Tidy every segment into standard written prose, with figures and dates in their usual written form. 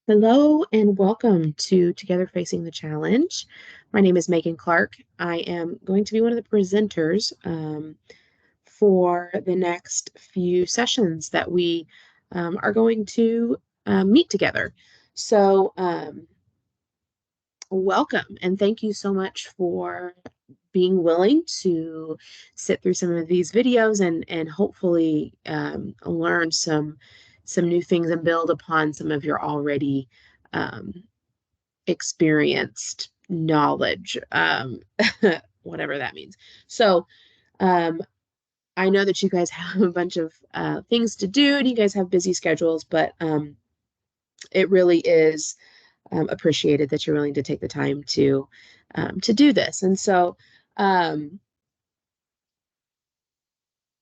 Hello and welcome to Together Facing the Challenge. My name is Megan Clark. I am going to be one of the presenters for the next few sessions that we are going to meet together. So, welcome and thank you so much for being willing to sit through some of these videos and hopefully learn some new things and build upon some of your already um, experienced knowledge, whatever that means. So, um, I know that you guys have a bunch of things to do and you guys have busy schedules, but it really is appreciated that you're willing to take the time to do this. And so,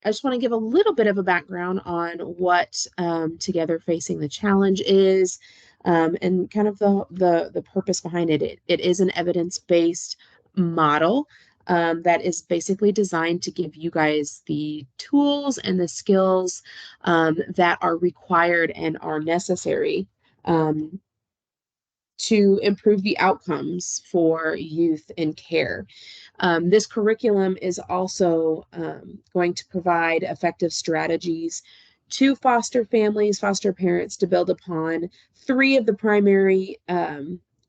I just want to give a little bit of a background on what Together Facing the Challenge is, and kind of the purpose behind it. It is an evidence-based model that is basically designed to give you guys the tools and the skills that are required and are necessary um, to improve the outcomes for youth in care. This curriculum is also going to provide effective strategies to foster families, foster parents to build upon three of the primary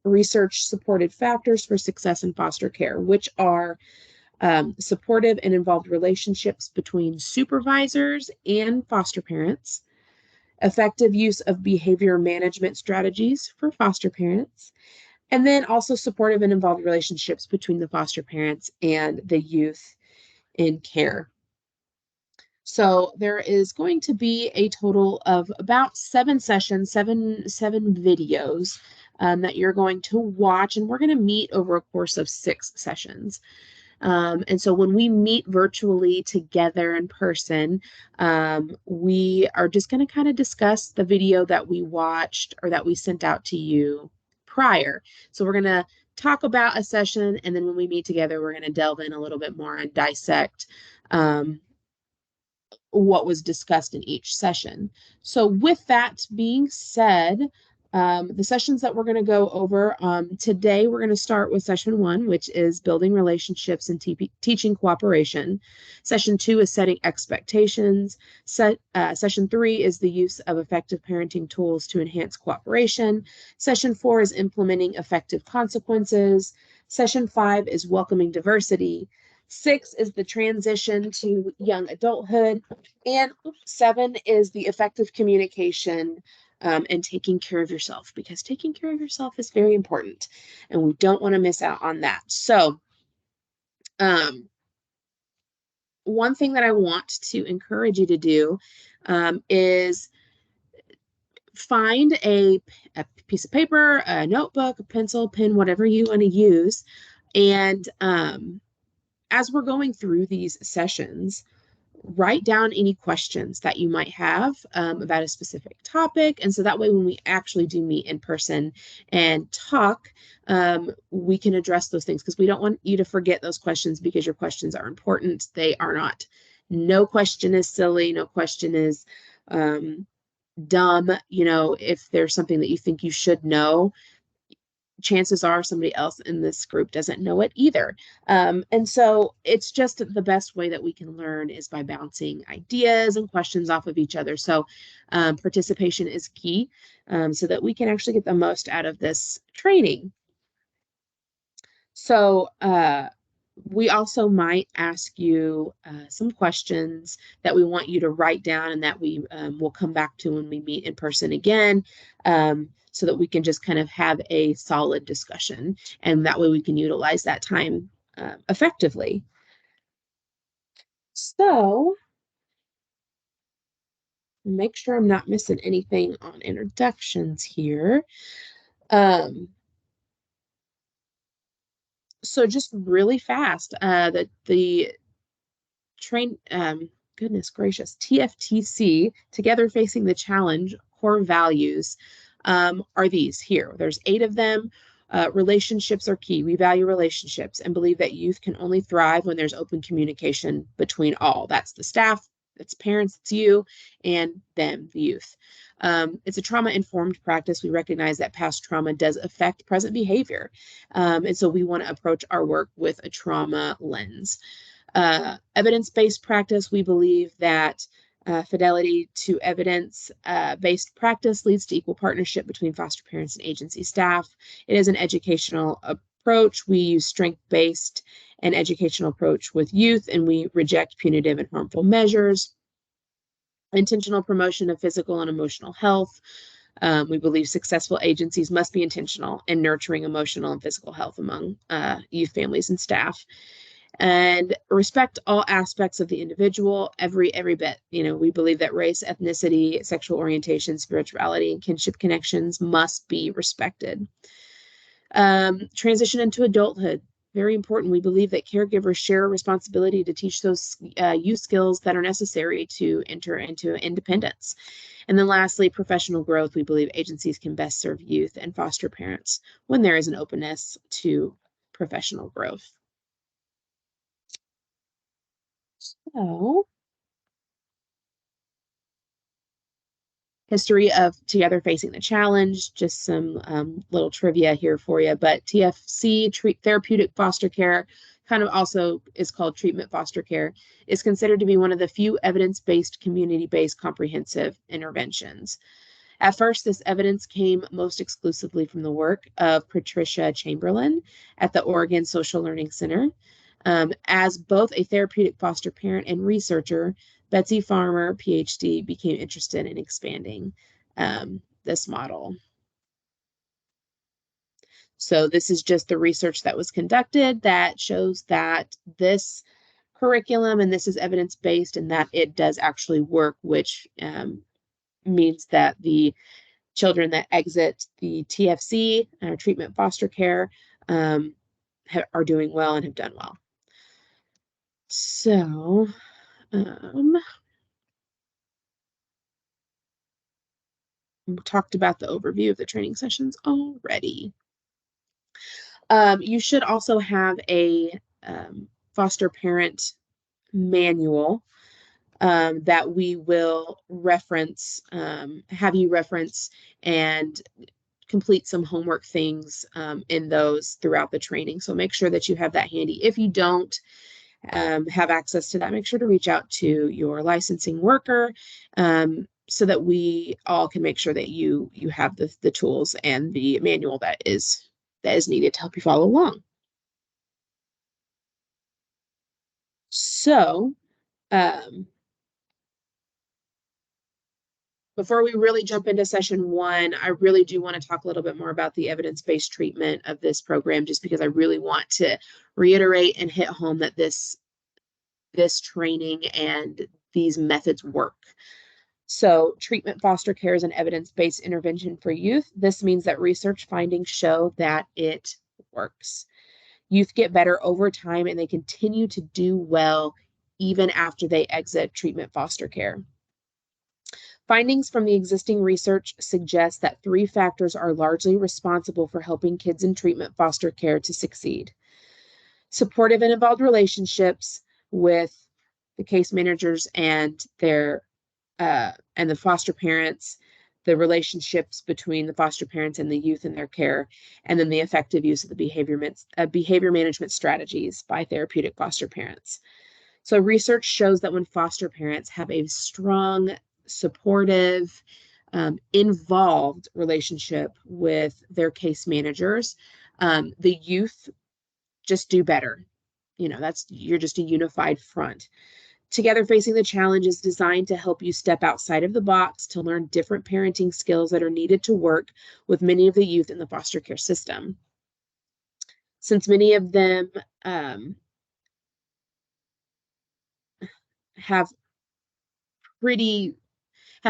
research supported factors for success in foster care, which are supportive and involved relationships between supervisors and foster parents, effective use of behavior management strategies for foster parents, and then also supportive and involved relationships between the foster parents and the youth in care. So there is going to be a total of about 7 sessions, seven videos that you're going to watch, and we're going to meet over a course of 6 sessions. And so when we meet virtually together in person, we are just going to kind of discuss the video that we watched or that we sent out to you prior. So we're going to talk about a session, and then when we meet together, we're going to delve in a little bit more and dissect what was discussed in each session. So with that being said, the sessions that we're going to go over today, we're going to start with session 1, which is building relationships and teaching cooperation. Session 2 is setting expectations. Session 3 is the use of effective parenting tools to enhance cooperation. Session 4 is implementing effective consequences. Session 5 is welcoming diversity. 6 is the transition to young adulthood. And 7 is the effective communication and taking care of yourself, because taking care of yourself is very important and we don't want to miss out on that. So one thing that I want to encourage you to do is find a piece of paper, a notebook, a pencil, pen, whatever you want to use. And as we're going through these sessions, write down any questions that you might have about a specific topic. And so that way, when we actually do meet in person and talk, we can address those things, because we don't want you to forget those questions, because your questions are important. They are not. No question is silly. No question is dumb. You know, if there's something that you think you should know, chances are somebody else in this group doesn't know it either. And so it's just the best way that we can learn is by bouncing ideas and questions off of each other. So participation is key, so that we can actually get the most out of this training. So we also might ask you some questions that we want you to write down and that we will come back to when we meet in person again, so that we can just kind of have a solid discussion, and that way we can utilize that time effectively. So make sure I'm not missing anything on introductions here. So just really fast, the train, goodness gracious, TFTC, Together Facing the Challenge, core values are these here. There's 8 of them. Relationships are key. We value relationships and believe that youth can only thrive when there's open communication between all. That's the staff, It's parents, it's you, and them, the youth. It's a trauma-informed practice. We recognize that past trauma does affect present behavior. And so we want to approach our work with a trauma lens. Evidence-based practice, we believe that fidelity to evidence-based practice leads to equal partnership between foster parents and agency staff. It is an educational approach. We use strength-based and educational approach with youth, and we reject punitive and harmful measures. Intentional promotion of physical and emotional health. We believe successful agencies must be intentional in nurturing emotional and physical health among youth families and staff, and respect all aspects of the individual, every bit. We believe that race, ethnicity, sexual orientation, spirituality, and kinship connections must be respected. Transition into adulthood, very important. We believe that caregivers share a responsibility to teach those youth skills that are necessary to enter into independence. And then lastly, professional growth. We believe agencies can best serve youth and foster parents when there is an openness to professional growth. So, history of Together Facing the Challenge, just some little trivia here for you. But TFC, Therapeutic Foster Care, kind of also is called Treatment Foster Care, is considered to be one of the few evidence-based, community-based comprehensive interventions. At first, this evidence came most exclusively from the work of Patricia Chamberlain at the Oregon Social Learning Center. As both a therapeutic foster parent and researcher, Betsy Farmer, PhD, became interested in expanding this model. So this is just the research that was conducted that shows that this curriculum, and this is evidence-based, and that it does actually work, which means that the children that exit the TFC, treatment foster care, are doing well and have done well. So, we talked about the overview of the training sessions already. You should also have a foster parent manual that we will reference, have you reference and complete some homework things in those throughout the training. So make sure that you have that handy. If you don't have access to that, make sure to reach out to your licensing worker so that we all can make sure that you have the tools and the manual that is needed to help you follow along. So, before we really jump into session 1, I really do want to talk a little bit more about the evidence-based treatment of this program, just because I really want to reiterate and hit home that this training and these methods work. So, treatment foster care is an evidence-based intervention for youth. This means that research findings show that it works. Youth get better over time, and they continue to do well even after they exit treatment foster care. Findings from the existing research suggest that 3 factors are largely responsible for helping kids in treatment foster care to succeed. Supportive and involved relationships with the case managers and their and the foster parents, the relationships between the foster parents and the youth in their care, and then the effective use of the behavior management strategies by therapeutic foster parents. So research shows that when foster parents have a strong, supportive, involved relationship with their case managers, the youth just do better. You're just a unified front. Together Facing the Challenge is designed to help you step outside of the box to learn different parenting skills that are needed to work with many of the youth in the foster care system. Since many of them have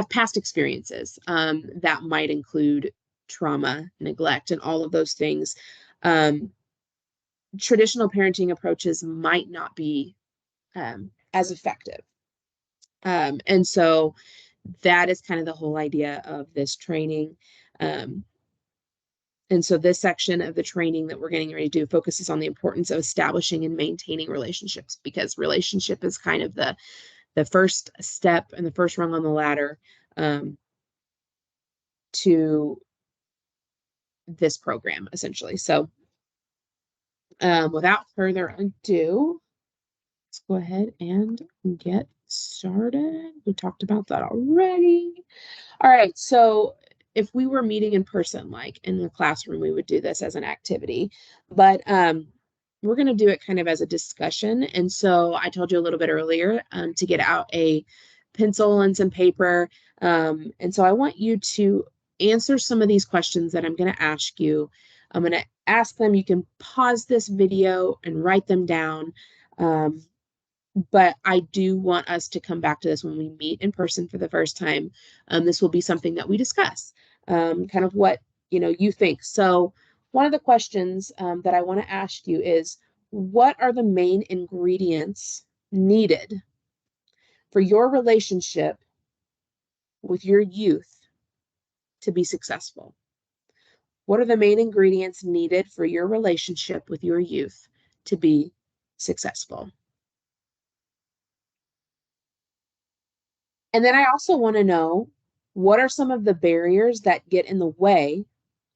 past experiences that might include trauma, neglect, and all of those things, traditional parenting approaches might not be as effective. And so that is kind of the whole idea of this training. And so this section of the training that we're getting ready to do focuses on the importance of establishing and maintaining relationships, because relationship is kind of the the first step and the first rung on the ladder to this program, essentially. So without further ado, let's go ahead and get started. We talked about that already. All right, so if we were meeting in person, like in the classroom, we would do this as an activity, but we're going to do it kind of as a discussion. And so I told you a little bit earlier to get out a pencil and some paper. And so I want you to answer some of these questions that I'm going to ask you. I'm going to ask them. You can pause this video and write them down. But I do want us to come back to this when we meet in person for the first time. This will be something that we discuss, kind of what you think. So one of the questions that I want to ask you is, what are the main ingredients needed for your relationship with your youth to be successful? What are the main ingredients needed for your relationship with your youth to be successful? And then I also want to know, what are some of the barriers that get in the way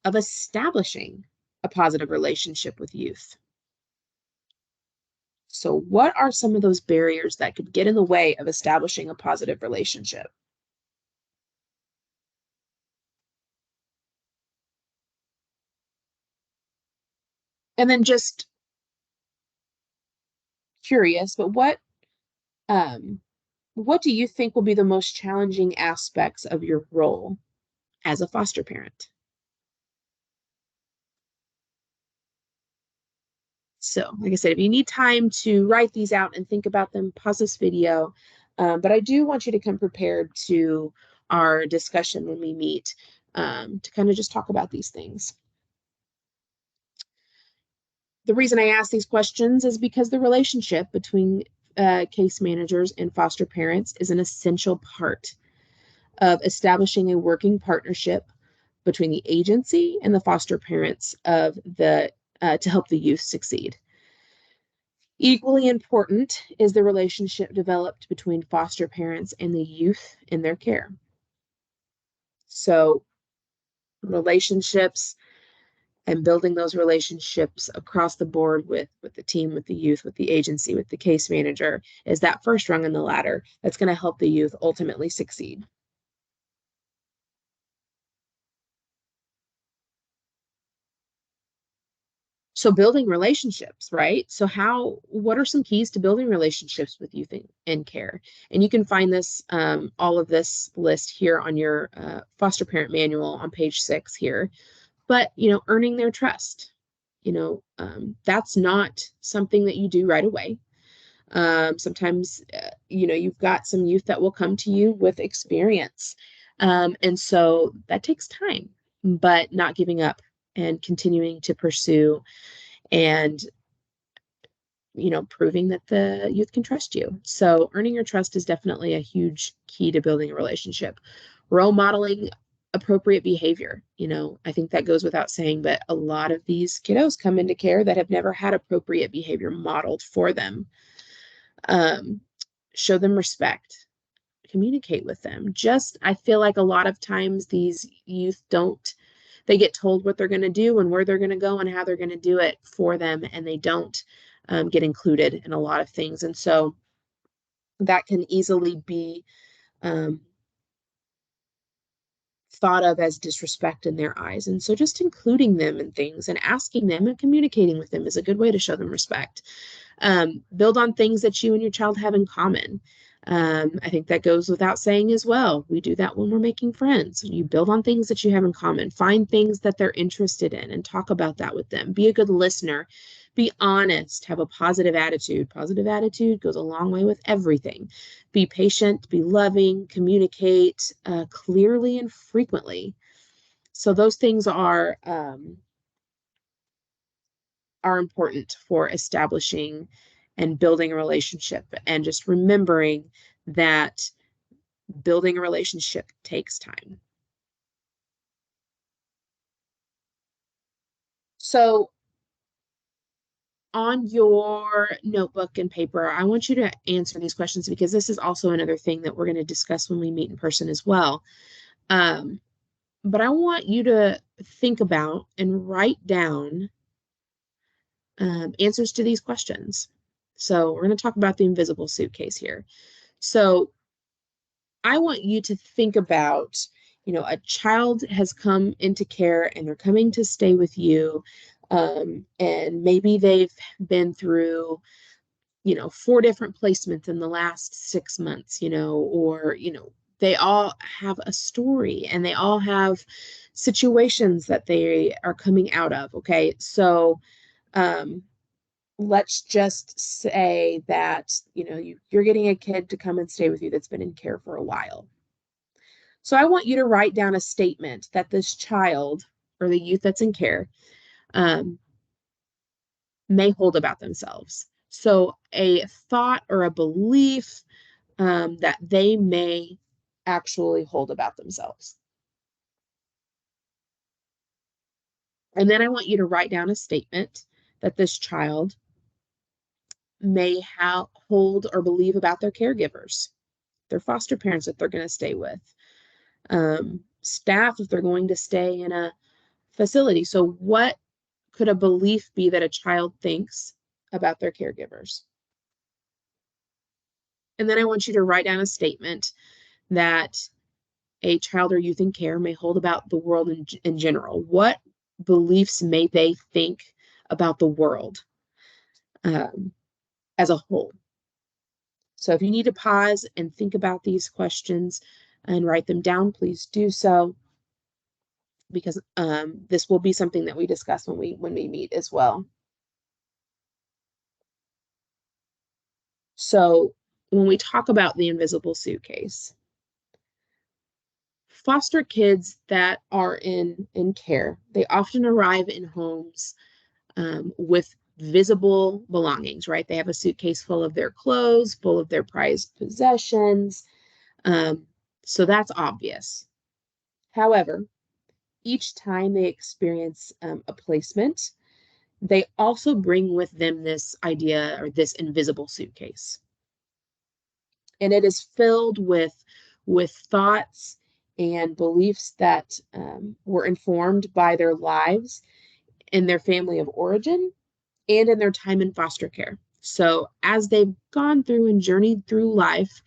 of establishing a positive relationship with youth? So, what are some of those barriers that could get in the way of establishing a positive relationship? And then just curious, but um, what do you think will be the most challenging aspects of your role as a foster parent? So, like I said, if you need time to write these out and think about them, pause this video. But I do want you to come prepared to our discussion when we meet to kind of just talk about these things. The reason I ask these questions is because the relationship between case managers and foster parents is an essential part of establishing a working partnership between the agency and the foster parents of the to help the youth succeed. Equally important is the relationship developed between foster parents and the youth in their care. So, relationships and building those relationships across the board with the team, with the youth, with the agency, with the case manager is that first rung in the ladder that's going to help the youth ultimately succeed. So building relationships, right? So what are some keys to building relationships with youth in care? And you can find this, all of this list here on your foster parent manual on page 6 here. But, earning their trust, that's not something that you do right away. Sometimes, you've got some youth that will come to you with experience. And so that takes time, but not giving up and continuing to pursue and proving that the youth can trust you. So earning your trust is definitely a huge key to building a relationship. Role modeling appropriate behavior. I think that goes without saying, but a lot of these kiddos come into care that have never had appropriate behavior modeled for them. Show them respect, communicate with them. I feel like a lot of times these youth they get told what they're going to do and where they're going to go and how they're going to do it for them, and they don't get included in a lot of things. And so that can easily be thought of as disrespect in their eyes. And so just including them in things and asking them and communicating with them is a good way to show them respect. Build on things that you and your child have in common. I think that goes without saying as well. We do that when we're making friends. You build on things that you have in common. Find things that they're interested in and talk about that with them. Be a good listener. Be honest. Have a positive attitude. Positive attitude goes a long way with everything. Be patient. Be loving. Communicate clearly and frequently. So those things are important for establishing and building a relationship, and just remembering that building a relationship takes time. So on your notebook and paper, I want you to answer these questions because this is also another thing that we're going to discuss when we meet in person as well. But I want you to think about and write down answers to these questions. So we're going to talk about the invisible suitcase here. So I want you to think about, a child has come into care and they're coming to stay with you. And maybe they've been through, 4 different placements in the last 6 months, or, they all have a story and they all have situations that they are coming out of. Okay. So, um, let's just say that, you're getting a kid to come and stay with you that's been in care for a while. So I want you to write down a statement that this child or the youth that's in care um, may hold about themselves. So a thought or a belief that they may actually hold about themselves. And then I want you to write down a statement that this child may hold or believe about their caregivers, their foster parents that they're going to stay with, staff if they're going to stay in a facility. So what could a belief be that a child thinks about their caregivers? And then I want you to write down a statement that a child or youth in care may hold about the world in general. What beliefs may they think about the world as a whole? So if you need to pause and think about these questions and write them down, please do so, because this will be something that we discuss when we meet as well. So when we talk about the invisible suitcase, foster kids that are in care, they often arrive in homes with visible belongings, right? They have a suitcase full of their clothes, full of their prized possessions. Um, so that's obvious. However, each time they experience a placement, they also bring with them this idea or this invisible suitcase. And it is filled with thoughts and beliefs that were informed by their lives in their family of origin and in their time in foster care. So as they've gone through and journeyed through life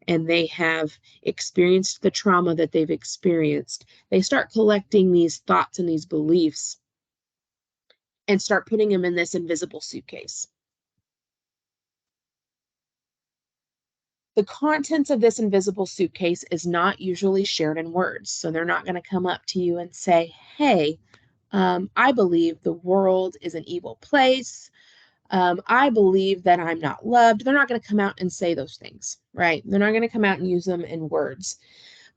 and they have experienced the trauma that they've experienced, they start collecting these thoughts and these beliefs and start putting them in this invisible suitcase. The contents of this invisible suitcase is not usually shared in words. So they're not going to come up to you and say, hey, I believe the world is an evil place. I believe that I'm not loved. They're not going to come out and say those things, right? They're not going to come out and use them in words.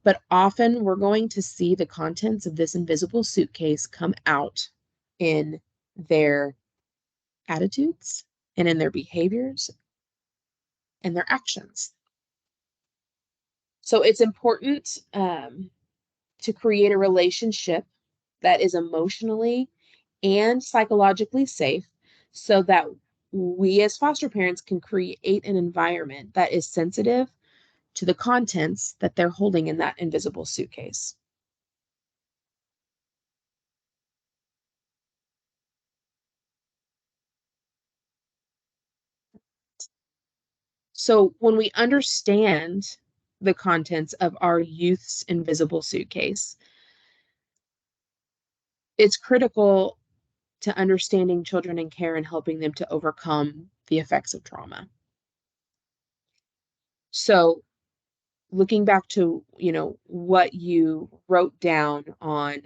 But often we're going to see the contents of this invisible suitcase come out in their attitudes and in their behaviors and their actions. So it's important to create a relationship that is emotionally and psychologically safe so that we as foster parents can create an environment that is sensitive to the contents that they're holding in that invisible suitcase. So when we understand the contents of our youth's invisible suitcase, it's critical to understanding children in care and helping them to overcome the effects of trauma. So looking back to, what you wrote down on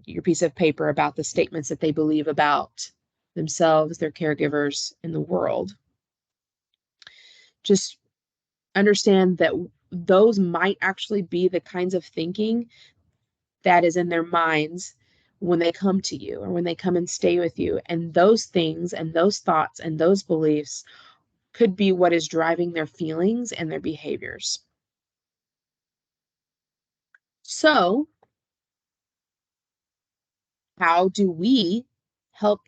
your piece of paper about the statements that they believe about themselves, their caregivers, and the world, just understand that those might actually be the kinds of thinking that is in their minds when they come to you or when they come and stay with you. And those things and those thoughts and those beliefs could be what is driving their feelings and their behaviors. So, how do we help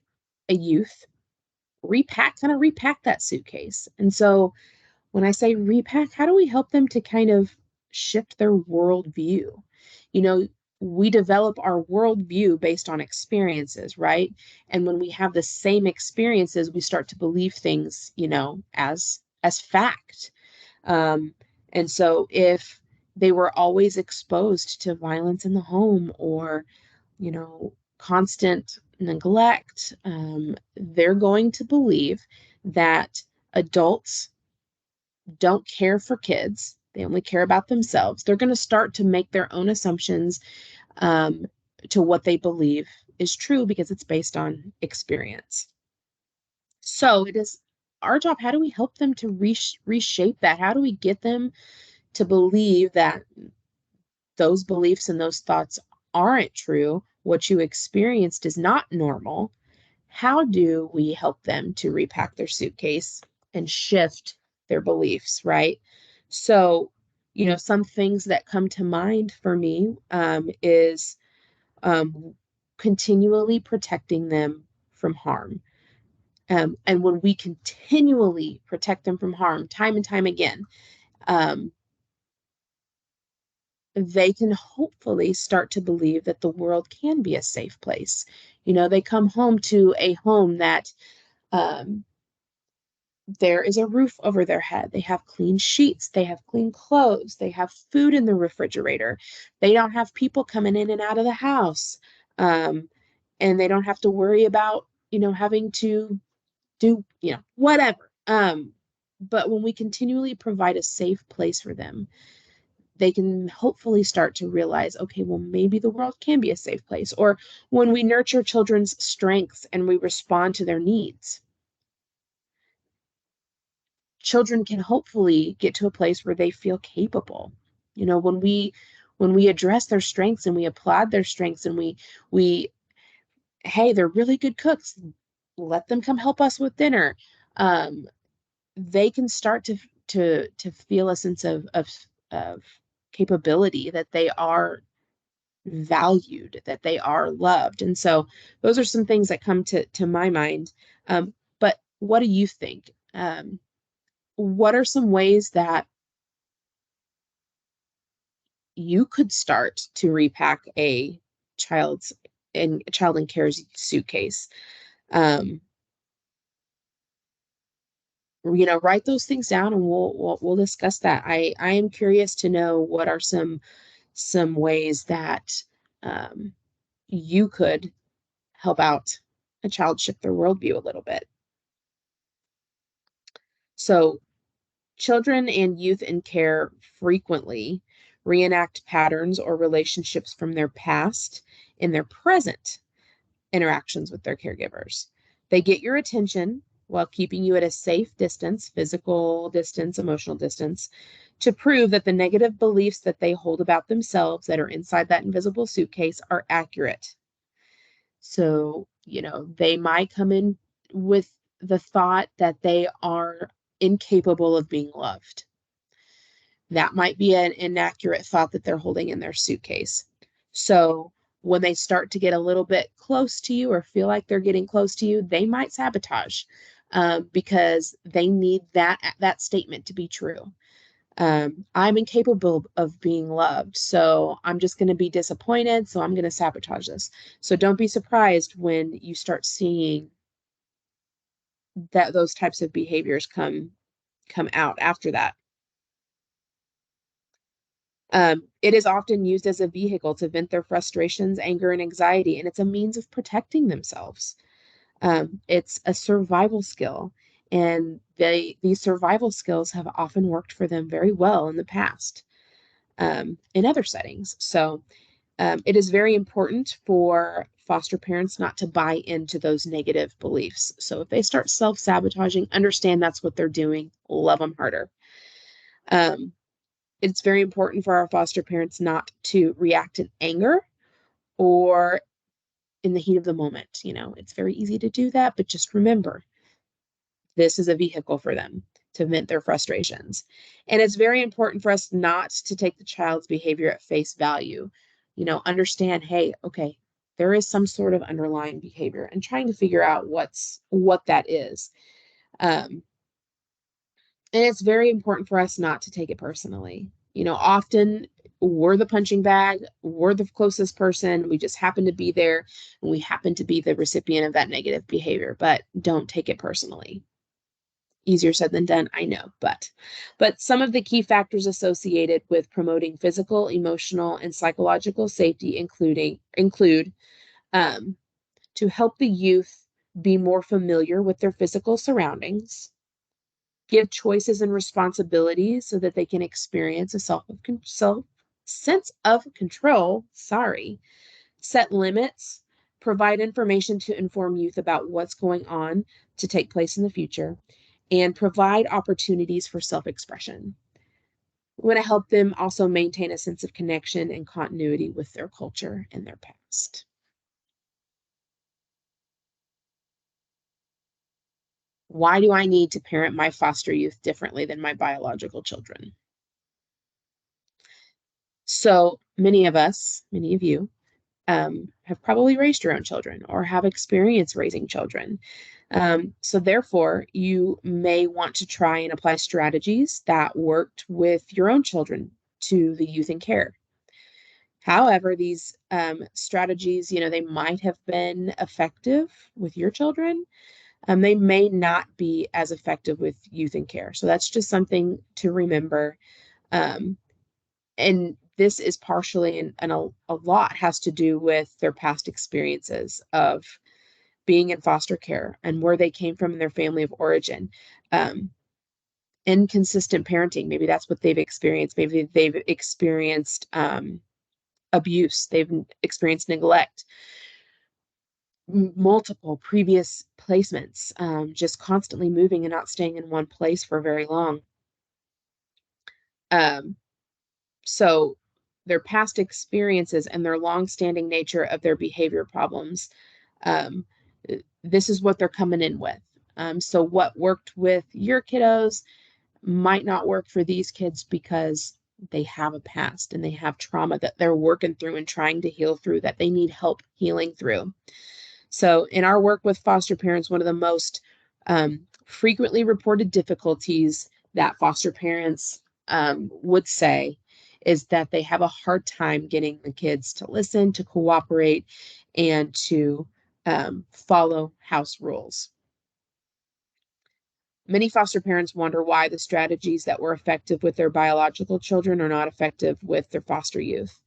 a youth repack that suitcase. And so when I say repack, how do we help them to kind of shift their worldview? You know, we develop our worldview based on experiences, right? And when we have the same experiences, we start to believe things, as fact. Um, and so if they were always exposed to violence in the home or, constant neglect, they're going to believe that adults don't care for kids. They only care about themselves. They're going to start to make their own assumptions um, to what they believe is true because it's based on experience. So it is our job. How do we help them to reshape that? How do we get them to believe that those beliefs and those thoughts aren't true? What you experienced is not normal. How do we help them to repack their suitcase and shift their beliefs, right? So, some things that come to mind for me is continually protecting them from harm. And when we continually protect them from harm, time and time again, um, they can hopefully start to believe that the world can be a safe place. They come home to a home that um, there is a roof over their head. They have clean sheets. They have clean clothes. They have food in the refrigerator. They don't have people coming in and out of the house. Um, and they don't have to worry about, having to do, whatever. But when we continually provide a safe place for them, they can hopefully start to realize, okay, well, maybe the world can be a safe place. Or when we nurture children's strengths and we respond to their needs, children can hopefully get to a place where they feel capable. When we address their strengths and we applaud their strengths and we hey, they're really good cooks, let them come help us with dinner. They can start to feel a sense of capability, that they are valued, that they are loved. And so those are some things that come to my mind. But what do you think? What are some ways that you could start to repack a child in care's suitcase? Um, write those things down and we'll discuss that. I am curious to know what are some ways that um, you could help out a child shift their worldview a little bit. So children and youth in care frequently reenact patterns or relationships from their past in their present interactions with their caregivers. They get your attention while keeping you at a safe distance, physical distance, emotional distance, to prove that the negative beliefs that they hold about themselves that are inside that invisible suitcase are accurate. So, they might come in with the thought that they are incapable of being loved. That might be an inaccurate thought that they're holding in their suitcase. So when they start to get a little bit close to you or feel like they're getting close to you, they might sabotage because they need that statement to be true. I'm incapable of being loved, so I'm just going to be disappointed, so I'm going to sabotage this. So don't be surprised when you start seeing that those types of behaviors come out after that. It is often used as a vehicle to vent their frustrations, anger, and anxiety, and it's a means of protecting themselves. It's a survival skill, and these survival skills have often worked for them very well in the past in other settings. So it is very important for foster parents not to buy into those negative beliefs. So if they start self-sabotaging, understand that's what they're doing. Love them harder. Um, it's very important for our foster parents not to react in anger or in the heat of the moment. It's very easy to do that, but just remember, this is a vehicle for them to vent their frustrations. And it's very important for us not to take the child's behavior at face value. Understand, hey, okay, there is some sort of underlying behavior, and trying to figure out what that is. And it's very important for us not to take it personally. Often we're the punching bag, we're the closest person, we just happen to be there, and we happen to be the recipient of that negative behavior, but don't take it personally. Easier said than done, I know, but some of the key factors associated with promoting physical, emotional, and psychological safety include to help the youth be more familiar with their physical surroundings, give choices and responsibilities so that they can experience a sense of control, set limits, provide information to inform youth about what's going on to take place in the future, and provide opportunities for self-expression. We want to help them also maintain a sense of connection and continuity with their culture and their past. Why do I need to parent my foster youth differently than my biological children? So many of you, have probably raised your own children or have experience raising children. So therefore, you may want to try and apply strategies that worked with your own children to the youth in care. However, these strategies, they might have been effective with your children. They may not be as effective with youth in care. So that's just something to remember. And this is partially, and a lot has to do with their past experiences of being in foster care and where they came from in their family of origin. Inconsistent parenting, maybe that's what they've experienced. Maybe they've experienced abuse, they've experienced neglect, multiple previous placements, just constantly moving and not staying in one place for very long. So their past experiences and their long-standing nature of their behavior problems, this is what they're coming in with. So what worked with your kiddos might not work for these kids because they have a past and they have trauma that they're working through and trying to heal through, that they need help healing through. So in our work with foster parents, one of the most frequently reported difficulties that foster parents would say is that they have a hard time getting the kids to listen, to cooperate, and to follow house rules. Many foster parents wonder why the strategies that were effective with their biological children are not effective with their foster youth.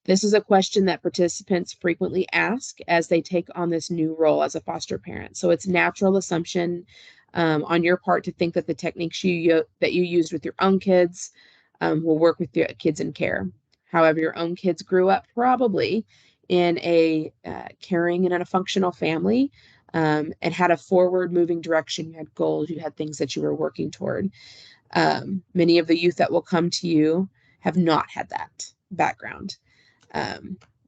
This is a question that participants frequently ask as they take on this new role as a foster parent. So it's natural assumption on your part to think that the techniques that you used with your own kids will work with your kids in care. However, your own kids grew up probably in a caring and in a functional family, and had a forward moving direction. You had goals, you had things that you were working toward. Many of the youth that will come to you have not had that background.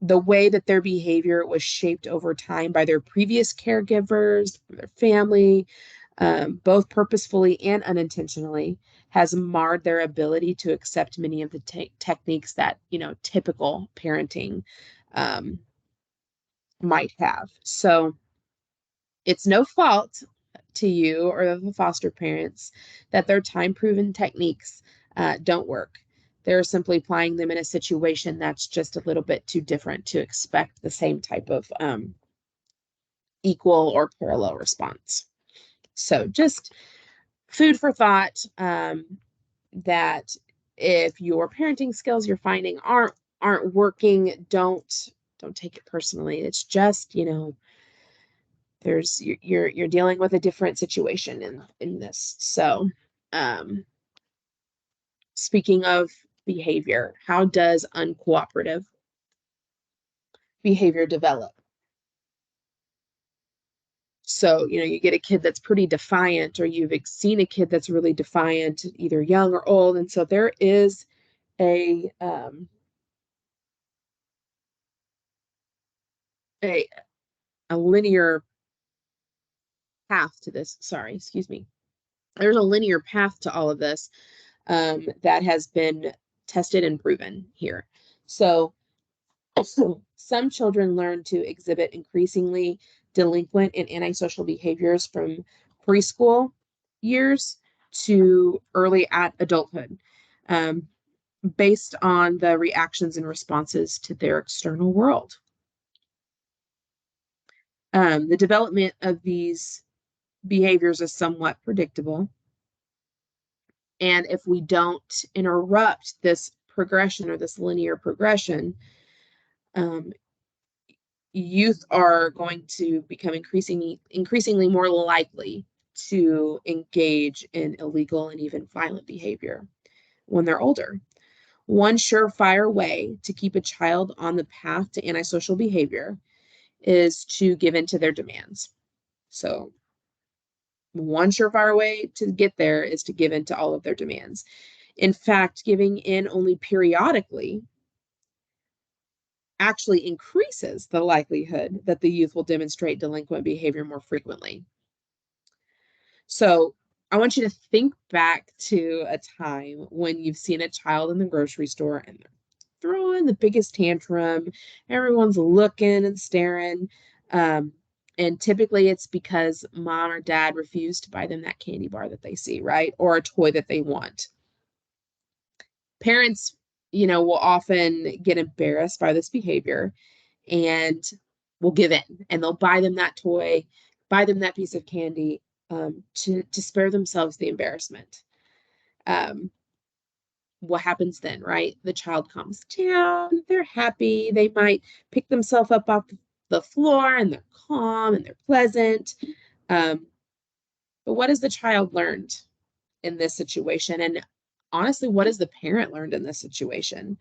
The way that their behavior was shaped over time by their previous caregivers, their family, both purposefully and unintentionally, has marred their ability to accept many of the techniques that, typical parenting might have. So it's no fault to you or the foster parents that their time-proven techniques don't work. They're simply applying them in a situation that's just a little bit too different to expect the same type of equal or parallel response. So just food for thought, that if your parenting skills you're finding aren't working, don't take it personally. It's just, you're dealing with a different situation in this. So speaking of behavior, how does uncooperative behavior develop? So, you get a kid that's pretty defiant, or you've seen a kid that's really defiant, either young or old. And so there is a linear path to this. Sorry, excuse me. There's a linear path to all of this that has been tested and proven here. So Some children learn to exhibit increasingly delinquent and antisocial behaviors from preschool years to early at adulthood, um, based on the reactions and responses to their external world. The development of these behaviors is somewhat predictable. And if we don't interrupt this progression or this linear progression, um, youth are going to become increasingly more likely to engage in illegal and even violent behavior when they're older. One surefire way to keep a child on the path to antisocial behavior is to give in to their demands. So one surefire way to get there is to give in to all of their demands. In fact, giving in only periodically actually increases the likelihood that the youth will demonstrate delinquent behavior more frequently. So I want you to think back to a time when you've seen a child in the grocery store and they're throwing the biggest tantrum. Everyone's looking and staring. And typically it's because mom or dad refused to buy them that candy bar that they see, right? Or a toy that they want. Parents, will often get embarrassed by this behavior and will give in, and they'll buy them that toy, buy them that piece of candy, to spare themselves the embarrassment. What happens then, right? The child calms down, they're happy, they might pick themselves up off the floor, and they're calm and they're pleasant. But what has the child learned in this situation? And honestly, what has the parent learned in this situation?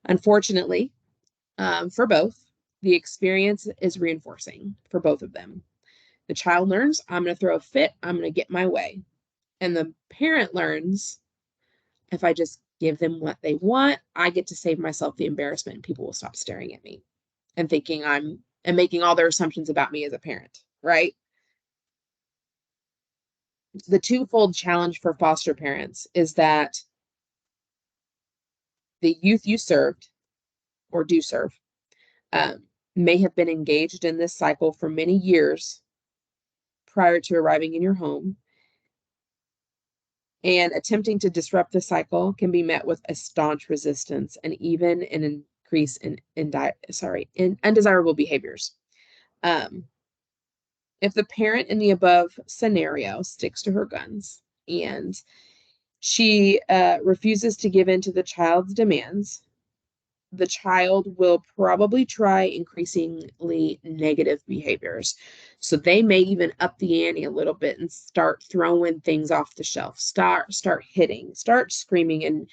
Unfortunately, for both, the experience is reinforcing for both of them. The child learns, I'm going to throw a fit, I'm going to get my way. And the parent learns, if I just give them what they want, I get to save myself the embarrassment and people will stop staring at me and thinking and making all their assumptions about me as a parent, right? The twofold challenge for foster parents is that the youth you served or do serve may have been engaged in this cycle for many years prior to arriving in your home, and attempting to disrupt the cycle can be met with a staunch resistance and even an increase in undesirable behaviors. If the parent in the above scenario sticks to her guns and she refuses to give in to the child's demands, the child will probably try increasingly negative behaviors. So they may even up the ante a little bit and start throwing things off the shelf, start hitting, start screaming, and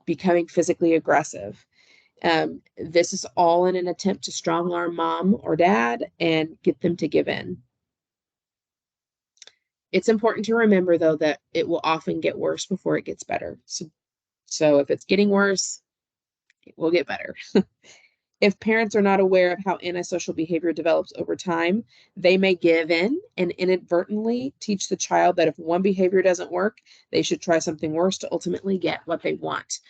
becoming physically aggressive. This is all in an attempt to strong arm mom or dad and get them to give in. It's important to remember, though, that it will often get worse before it gets better. So if it's getting worse, it will get better. If parents are not aware of how antisocial behavior develops over time, they may give in and inadvertently teach the child that if one behavior doesn't work, they should try something worse to ultimately get what they want.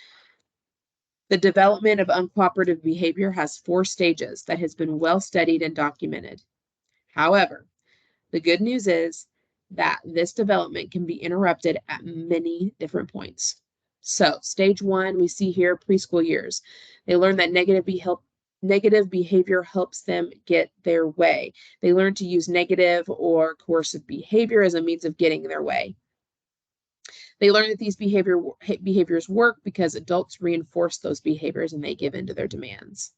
The development of uncooperative behavior has 4 stages that has been well studied and documented. However, the good news is that this development can be interrupted at many different points. So, stage 1, we see here preschool years. They learn that negative behavior helps them get their way. They learn to use negative or coercive behavior as a means of getting their way. They learn that these behaviors work because adults reinforce those behaviors and they give in to their demands.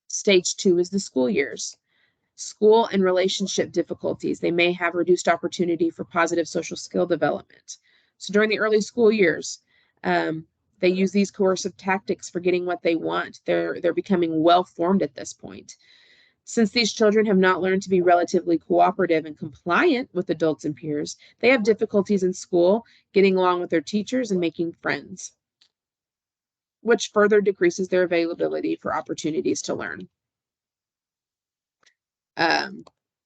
Stage 2 is the school years. School and relationship difficulties. They may have reduced opportunity for positive social skill development. So during the early school years, they use these coercive tactics for getting what they want. They're becoming well-formed at this point. Since these children have not learned to be relatively cooperative and compliant with adults and peers, they have difficulties in school, getting along with their teachers and making friends, which further decreases their availability for opportunities to learn.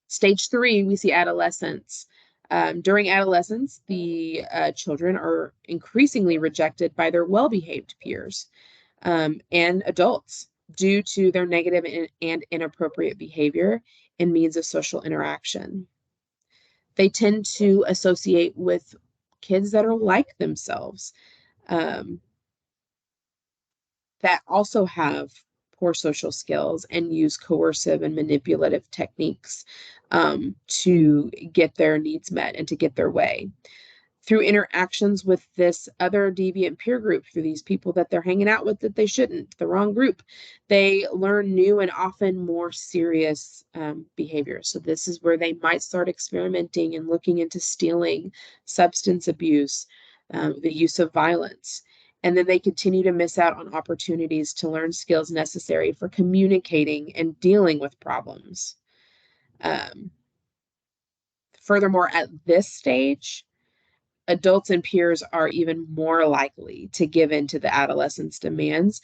Stage 3, we see adolescence. During adolescence, the children are increasingly rejected by their well-behaved peers. and adults due to their negative and inappropriate behavior and means of social interaction. They tend to associate with kids that are like themselves, um, that also have poor social skills and use coercive and manipulative techniques to get their needs met and to get their way. Through interactions with this other deviant peer group, through these people that they're hanging out with that they shouldn't, the wrong group, they learn new and often more serious behaviors. So this is where they might start experimenting and looking into stealing, substance abuse, the use of violence. And then they continue to miss out on opportunities to learn skills necessary for communicating and dealing with problems. Um, Furthermore, at this stage, adults and peers are even more likely to give in to the adolescent's demands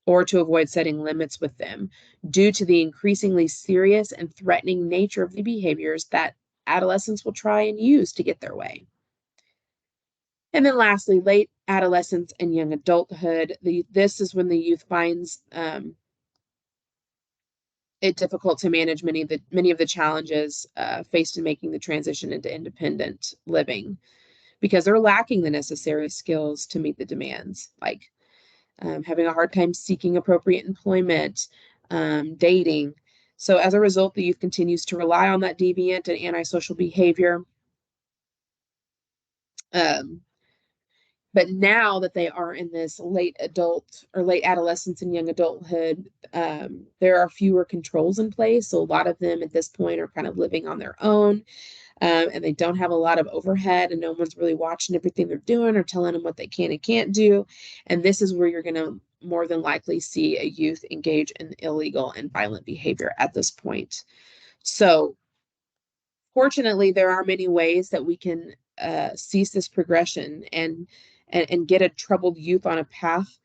or to avoid setting limits with them due to the increasingly serious and threatening nature of the behaviors that adolescents will try and use to get their way. And then lastly, late adolescence and young adulthood. This is when the youth finds it difficult to manage many of the challenges faced in making the transition into independent living, because they're lacking the necessary skills to meet the demands, like having a hard time seeking appropriate employment, dating. So as a result, the youth continues to rely on that deviant and antisocial behavior. But now that they are in this late adult or late adolescence and young adulthood, there are fewer controls in place. So a lot of them at this point are kind of living on their own. And they don't have a lot of overhead, and no one's really watching everything they're doing or telling them what they can and can't do. And this is where you're going to more than likely see a youth engage in illegal and violent behavior at this point. So fortunately, there are many ways that we can cease this progression and get a troubled youth on a path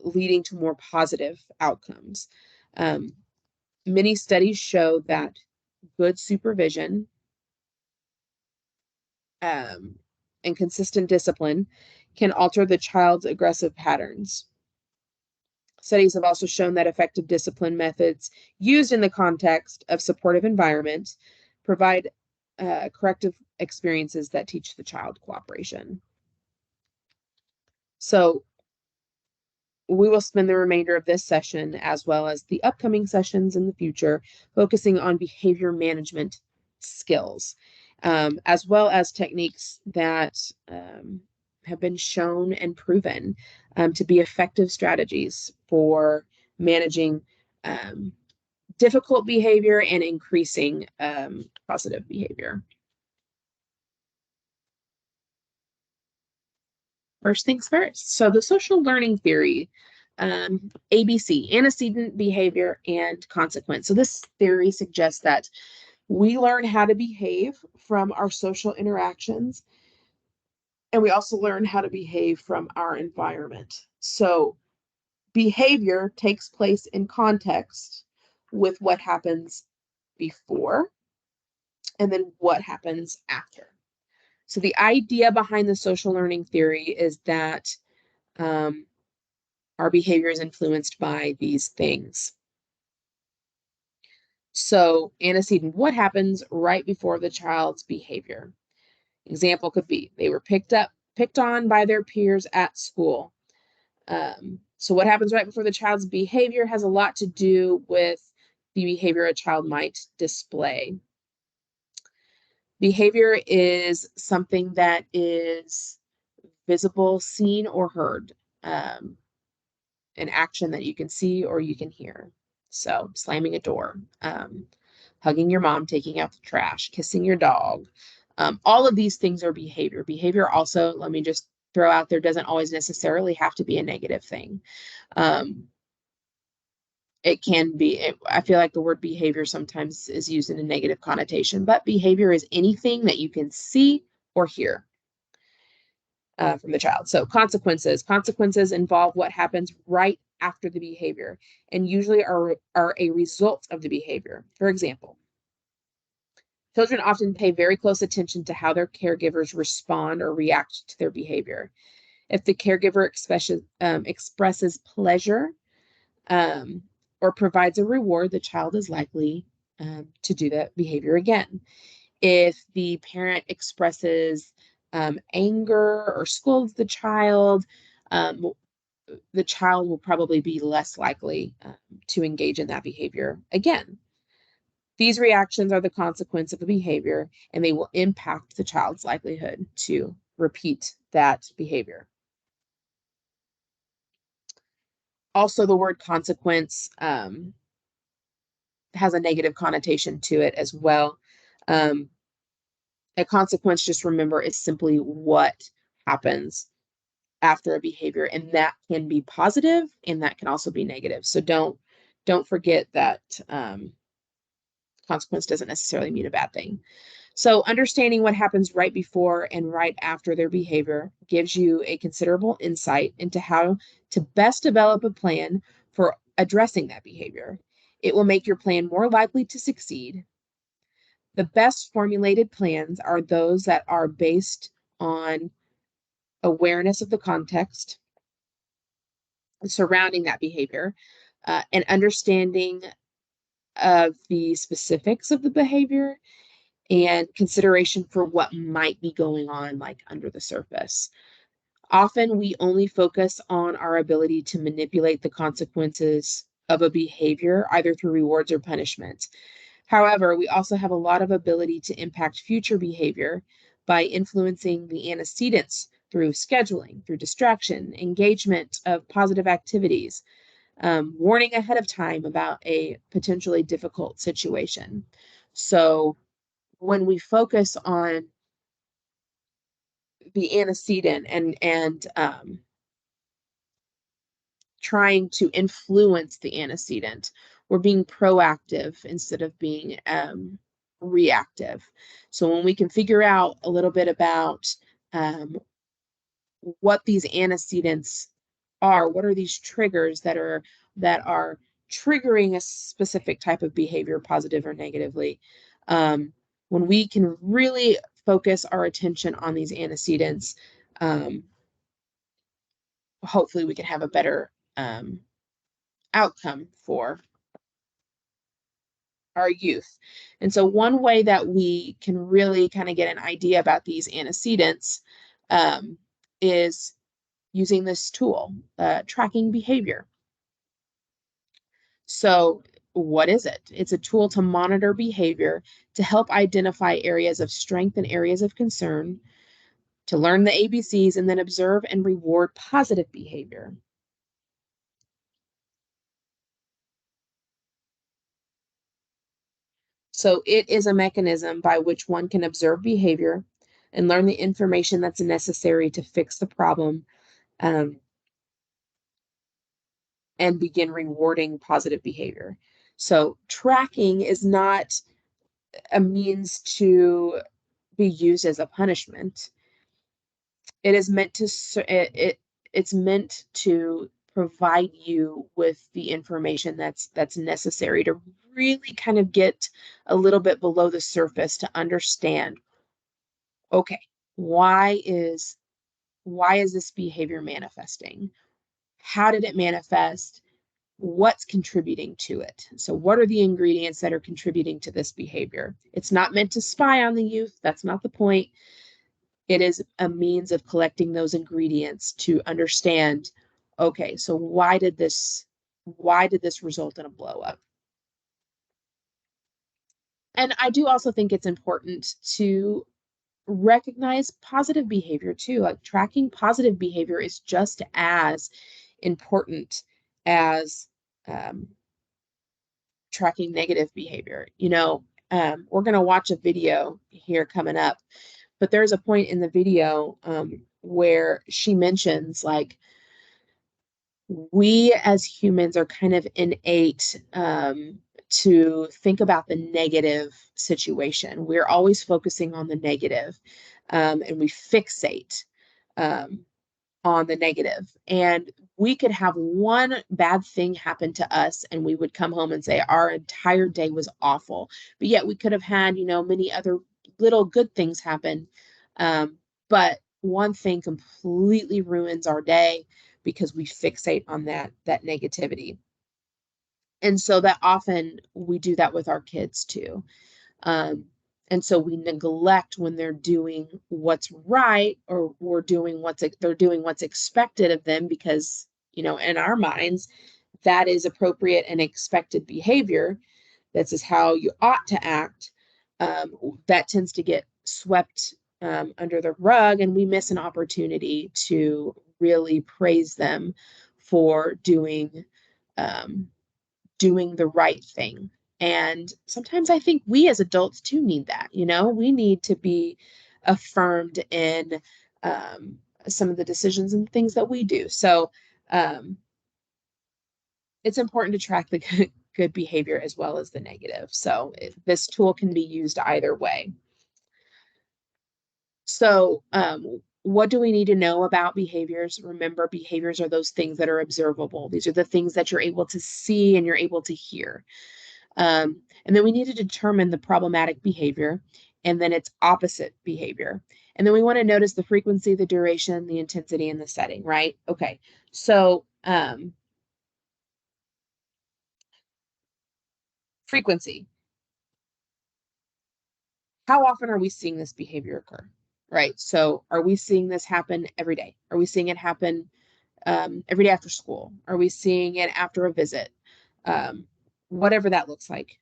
leading to more positive outcomes. Many studies show that good supervision and consistent discipline can alter the child's aggressive patterns. Studies have also shown that effective discipline methods used in the context of supportive environment provide corrective experiences that teach the child cooperation. So we will spend the remainder of this session, as well as the upcoming sessions in the future, focusing on behavior management skills, as well as techniques that have been shown and proven to be effective strategies for managing difficult behavior and increasing positive behavior. First things first. So the social learning theory, ABC, antecedent, behavior, and consequence. So this theory suggests that we learn how to behave from our social interactions, and we also learn how to behave from our environment. So behavior takes place in context with what happens before and then what happens after. So the idea behind the social learning theory is that our behavior is influenced by these things. So antecedent, what happens right before the child's behavior? Example could be they were picked on by their peers at school. So what happens right before the child's behavior has a lot to do with the behavior a child might display. Behavior is something that is visible, seen, or heard. An action that you can see or you can hear. So slamming a door, hugging your mom, taking out the trash, kissing your dog. All of these things are behavior. Behavior also, let me just throw out there, doesn't always necessarily have to be a negative thing. It can be, I feel like the word behavior sometimes is used in a negative connotation, but behavior is anything that you can see or hear from the child. So consequences involve what happens right after the behavior and usually are a result of the behavior. For example, children often pay very close attention to how their caregivers respond or react to their behavior. If the caregiver expresses pleasure um, or provides a reward, the child is likely to do that behavior again. If the parent expresses anger or scolds the child will probably be less likely to engage in that behavior again. These reactions are the consequence of a behavior, and they will impact the child's likelihood to repeat that behavior. Also, the word consequence has a negative connotation to it as well. A consequence, just remember, is simply what happens after a behavior, and that can be positive and that can also be negative. So don't forget that consequence doesn't necessarily mean a bad thing. So understanding what happens right before and right after their behavior gives you a considerable insight into how to best develop a plan for addressing that behavior. It will make your plan more likely to succeed. The best formulated plans are those that are based on awareness of the context surrounding that behavior, and understanding of the specifics of the behavior and consideration for what might be going on, like under the surface. Often we only focus on our ability to manipulate the consequences of a behavior, either through rewards or punishment. However, we also have a lot of ability to impact future behavior by influencing the antecedents through scheduling, through distraction, engagement of positive activities, warning ahead of time about a potentially difficult situation. So when we focus on the antecedent and trying to influence the antecedent, we're being proactive instead of being reactive. So when we can figure out a little bit about what these antecedents are, what are these triggers that are triggering a specific type of behavior, positive or negatively, when we can really focus our attention on these antecedents, hopefully we can have a better outcome for our youth. And so one way that we can really kind of get an idea about these antecedents is using this tool, tracking behavior. So what is it? It's a tool to monitor behavior, to help identify areas of strength and areas of concern, to learn the ABCs, and then observe and reward positive behavior. So it is a mechanism by which one can observe behavior and learn the information that's necessary to fix the problem, um, and begin rewarding positive behavior. So tracking is not a means to be used as a punishment. It is meant to it's meant to provide you with the information that's necessary to really kind of get a little bit below the surface to understand, okay, why is this behavior manifesting? How did it manifest? What's contributing to it? So what are the ingredients that are contributing to this behavior? It's not meant to spy on the youth. That's not the point. It is a means of collecting those ingredients to understand, okay, so why did this result in a blow up? And I do also think it's important to recognize positive behavior too. Like tracking positive behavior is just as important as tracking negative behavior. We're going to watch a video here coming up, but there's a point in the video where she mentions, like, we as humans are kind of innate to think about the negative situation. We're always focusing on the negative, and we fixate um, on the negative. And we could have one bad thing happen to us and we would come home and say our entire day was awful. But yet we could have had, many other little good things happen. But one thing completely ruins our day because we fixate on that negativity. And so that often we do that with our kids too. Um, and so we neglect when they're doing what's right, or we're doing they're doing what's expected of them, because, in our minds, that is appropriate and expected behavior. This is how you ought to act. That tends to get swept under the rug, and we miss an opportunity to really praise them for um, doing the right thing. And sometimes I think we as adults too need that. We need to be affirmed in um, some of the decisions and things that we do. So um, it's important to track the good behavior as well as the negative. So this tool can be used either way. So what do we need to know about behaviors? Remember, behaviors are those things that are observable. These are the things that you're able to see and you're able to hear. And then we need to determine the problematic behavior and then its opposite behavior. And then we want to notice the frequency, the duration, the intensity, and the setting, right? Okay, so frequency. How often are we seeing this behavior occur, right? So are we seeing this happen every day? Are we seeing it happen every day after school? Are we seeing it after a visit? Um, Whatever that looks like,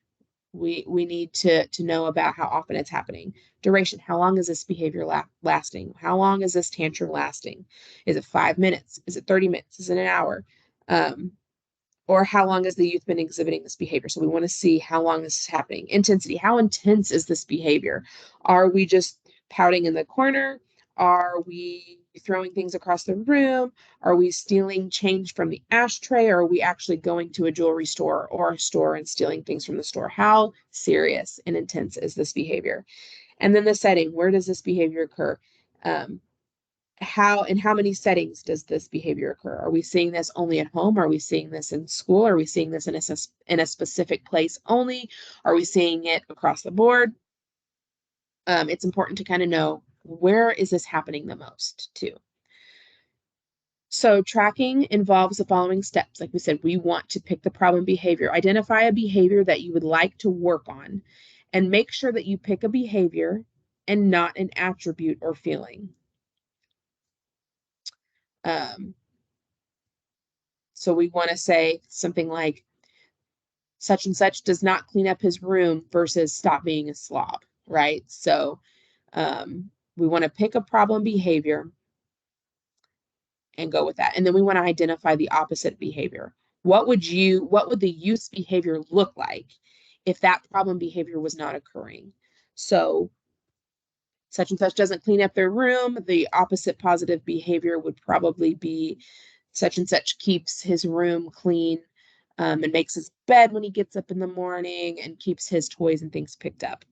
we need to know about how often it's happening. Duration, how long is this behavior lasting? How long is this tantrum lasting? Is it 5 minutes? Is it 30 minutes? Is it an hour? Um, or how long has the youth been exhibiting this behavior? So we want to see how long this is happening. Intensity, how intense is this behavior? Are we just pouting in the corner? Are we throwing things across the room? Are we stealing change from the ashtray? Or are we actually going to a jewelry store or a store and stealing things from the store? How serious and intense is this behavior? And then the setting, where does this behavior occur? In how many settings does this behavior occur? Are we seeing this only at home? Are we seeing this in school? Are we seeing this in a specific place only? Are we seeing it across the board? It's important to kind of know, where is this happening the most too. So tracking involves the following steps. Like we said, we want to pick the problem behavior, identify a behavior that you would like to work on, and make sure that you pick a behavior and not an attribute or feeling. Um, so we want to say something like, such and such does not clean up his room versus stop being a slob, right? So we want to pick a problem behavior and go with that. And then we want to identify the opposite behavior. What would the youth's behavior look like if that problem behavior was not occurring? So such and such doesn't clean up their room. The opposite positive behavior would probably be, such and such keeps his room clean, and makes his bed when he gets up in the morning and keeps his toys and things picked up.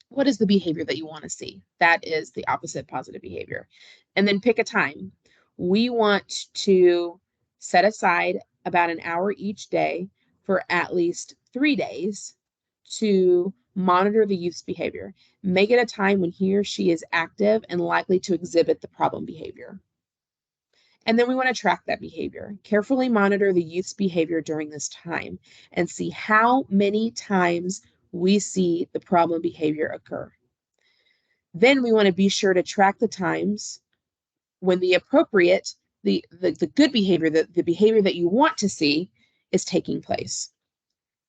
What is the behavior that you want to see? That is the opposite positive behavior. And then pick a time. We want to set aside about an hour each day for at least 3 days to monitor the youth's behavior. Make it a time when he or she is active and likely to exhibit the problem behavior. And then we want to track that behavior. Carefully monitor the youth's behavior during this time and see how many times we see the problem behavior occur. Then we want to be sure to track the times when the appropriate, the good behavior, the behavior that you want to see is taking place.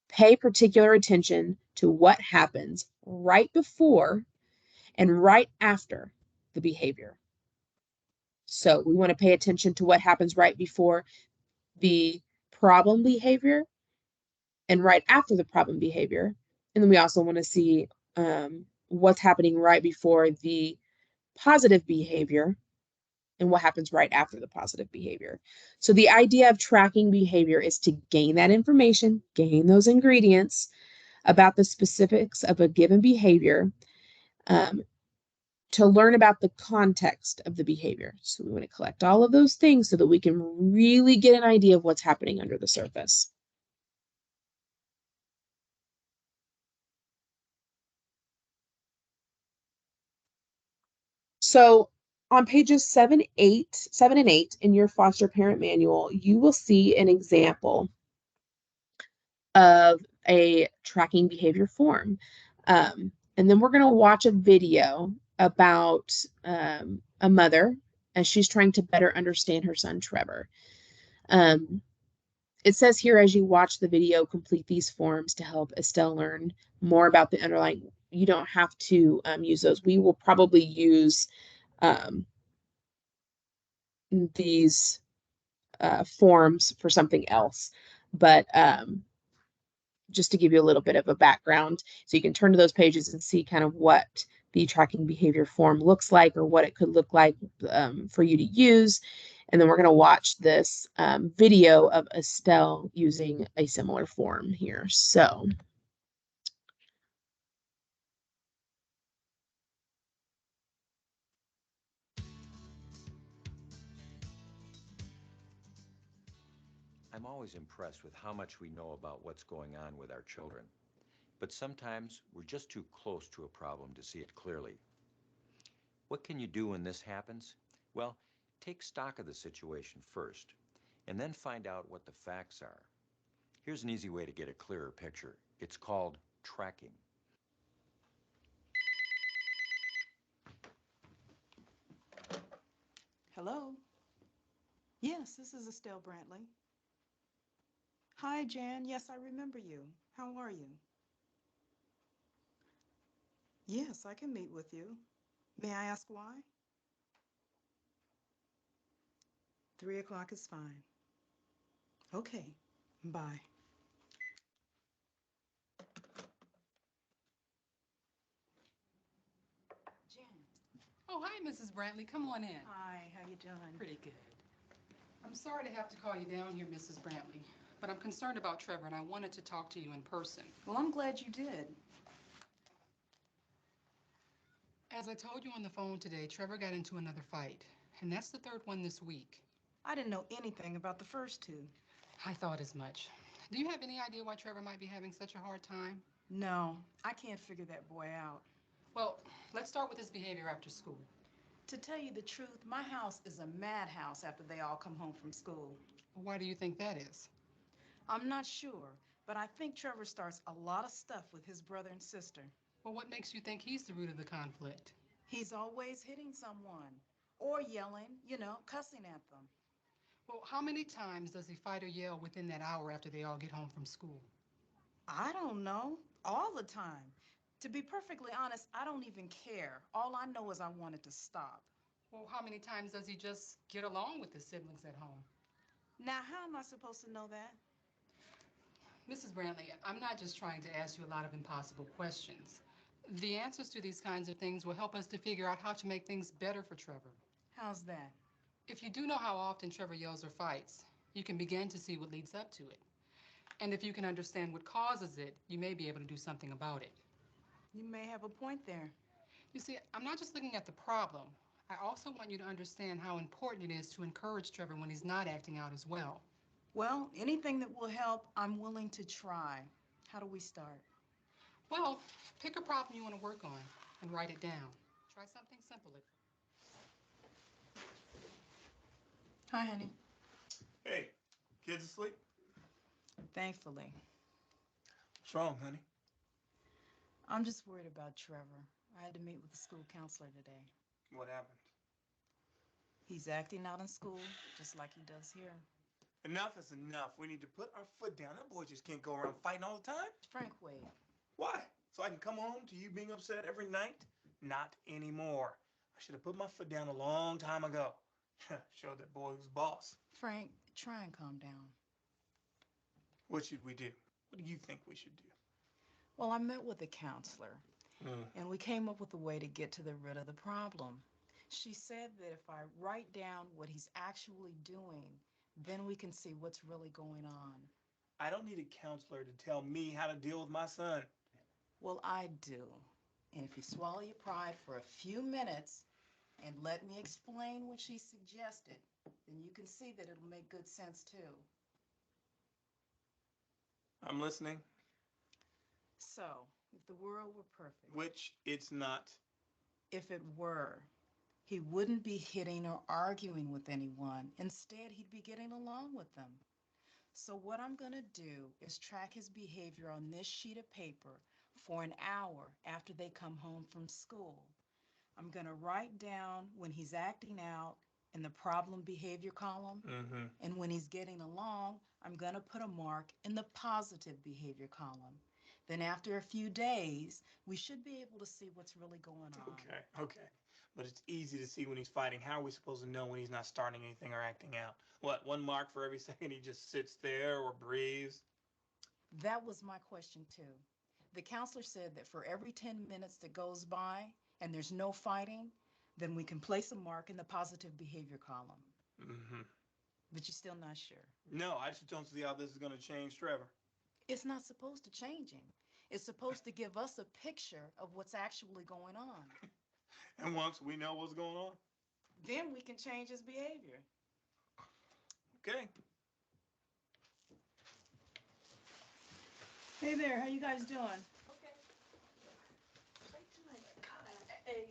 Pay particular attention to what happens right before and right after the behavior. So we want to pay attention to what happens right before the problem behavior and right after the problem behavior. And then we also want to see what's happening right before the positive behavior and what happens right after the positive behavior. So the idea of tracking behavior is to gain that information, gain those ingredients about the specifics of a given behavior, um, to learn about the context of the behavior. So we want to collect all of those things so that we can really get an idea of what's happening under the surface. So On pages 7 and 8 in your foster parent manual, you will see an example of a tracking behavior form. And then we're going to watch a video about a mother as she's trying to better understand her son, Trevor. Um, it says here, as you watch the video, complete these forms to help Estelle learn more about the underlying. You don't have to use those. We will probably use um, these forms for something else, but just to give you a little bit of a background, so you can turn to those pages and see kind of what the tracking behavior form looks like, or what it could look like for you to use. And then we're going to watch this video of Estelle using a similar form here. So I'm always impressed with how much we know about what's going on with our children. But sometimes we're just too close to a problem to see it clearly. What can you do when this happens? Well, take stock of the situation first, and then find out what the facts are. Here's an easy way to get a clearer picture. It's called tracking. Hello? Yes, this is Estelle Brantley. Hi, Jan. Yes, I remember you. How are you? Yes, I can meet with you. May I ask why? 3 o'clock is fine. Okay, bye. Jan. Oh, hi, Mrs. Brantley. Come on in. Hi, how you doing? Pretty good. I'm sorry to have to call you down here, Mrs. Brantley, but I'm concerned about Trevor, and I wanted to talk to you in person. Well, I'm glad you did. As I told you on the phone today, Trevor got into another fight, and that's the third one this week. I didn't know anything about the first two. I thought as much. Do you have any idea why Trevor might be having such a hard time? No, I can't figure that boy out. Well, let's start with his behavior after school. To tell you the truth, my house is a madhouse after they all come home from school. Why do you think that is? I'm not sure, but I think Trevor starts a lot of stuff with his brother and sister. Well, what makes you think he's the root of the conflict? He's always hitting someone or yelling, cussing at them. Well, how many times does he fight or yell within that hour after they all get home from school? I don't know. All the time. To be perfectly honest, I don't even care. All I know is I want it to stop. Well, how many times does he just get along with his siblings at home? Now, how am I supposed to know that? Mrs. Brantley, I'm not just trying to ask you a lot of impossible questions. The answers to these kinds of things will help us to figure out how to make things better for Trevor. How's that? If you do know how often Trevor yells or fights, you can begin to see what leads up to it. And if you can understand what causes it, you may be able to do something about it. You may have a point there. You see, I'm not just looking at the problem. I also want you to understand how important it is to encourage Trevor when he's not acting out as well. Well, anything that will help, I'm willing to try. How do we start? Well, pick a problem you want to work on and write it down. Try something simple at first. Hi, honey. Hey, kids asleep? Thankfully. What's wrong, honey? I'm just worried about Trevor. I had to meet with the school counselor today. What happened? He's acting out in school just like he does here. Enough is enough. We need to put our foot down. That boy just can't go around fighting all the time. Frank, wait. Why? So I can come home to you being upset every night? Not anymore. I should have put my foot down a long time ago. Showed that boy who's boss. Frank, try and calm down. What should we do? What do you think we should do? Well, I met with the counselor, Mm. and we came up with a way to get to the root of the problem. She said that if I write down what he's actually doing, then we can see what's really going on. I don't need a counselor to tell me how to deal with my son. Well, I do. And if you swallow your pride for a few minutes and let me explain what she suggested, then you can see that it'll make good sense too. I'm listening. So, if the world were perfect, Which it's not. if it were, He wouldn't be hitting or arguing with anyone. Instead, he'd be getting along with them. So what I'm going to do is track his behavior on this sheet of paper for an hour after they come home from school. I'm going to write down when he's acting out in the problem behavior column, and when he's getting along, I'm going to put a mark in the positive behavior column. Then after a few days, we should be able to see what's really going on. Okay. But it's easy to see when he's fighting. How are we supposed to know when he's not starting anything or acting out? What, one mark for every second he just sits there or breathes? That was my question too. The counselor said that for every 10 minutes that goes by and there's no fighting, then we can place a mark in the positive behavior column. But you're still not sure. No, I just don't see how this is going to change Trevor. It's not supposed to change him. It's supposed to give us a picture of what's actually going on. And once we know what's going on, Then we can change his behavior. okay. Hey there, how you guys doing? Okay. Hey,